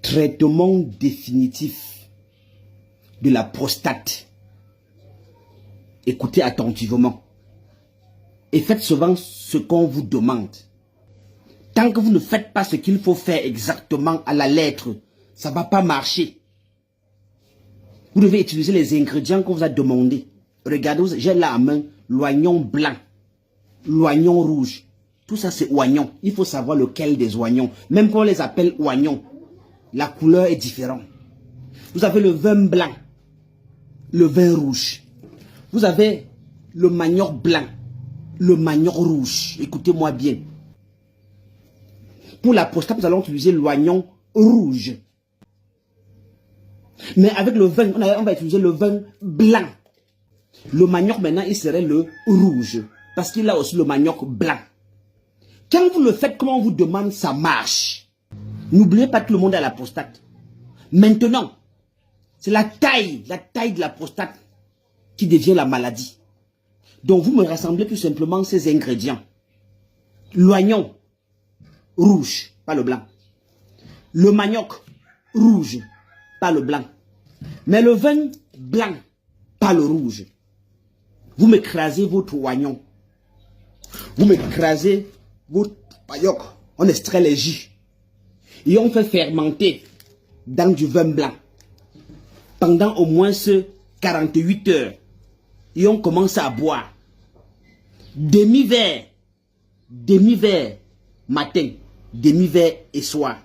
Traitement définitif de la prostate. Écoutez attentivement. Et faites souvent ce qu'on vous demande. Tant que vous ne faites pas ce qu'il faut faire exactement à la lettre, ça ne va pas marcher. Vous devez utiliser les ingrédients qu'on vous a demandé. Regardez, j'ai là à main l'oignon blanc, l'oignon rouge. Tout ça, c'est oignon. Il faut savoir lequel des oignons. Même quand on les appelle oignons, la couleur est différente. Vous avez le vin blanc, le vin rouge. Vous avez le manioc blanc, le manioc rouge. Écoutez-moi bien. Pour la prostate, nous allons utiliser l'oignon rouge. Mais avec le vin, on va utiliser le vin blanc. Le manioc, maintenant, il serait le rouge. Parce qu'il a aussi le manioc blanc. Quand vous le faites comme on vous demande, ça marche. N'oubliez pas que le monde a la prostate. Maintenant, c'est la taille de la prostate qui devient la maladie. Donc, vous me rassemblez tout simplement ces ingrédients. L'oignon rouge, pas le blanc. Le manioc rouge, pas le blanc. Mais le vin blanc, pas le rouge. Vous m'écrasez votre oignon. Vous m'écrasez votre manioc. On extrait les jus. Et on fait fermenter dans du vin blanc. Pendant au moins 48 heures. Et on commence à boire. Demi-verre matin, demi-verre et soir.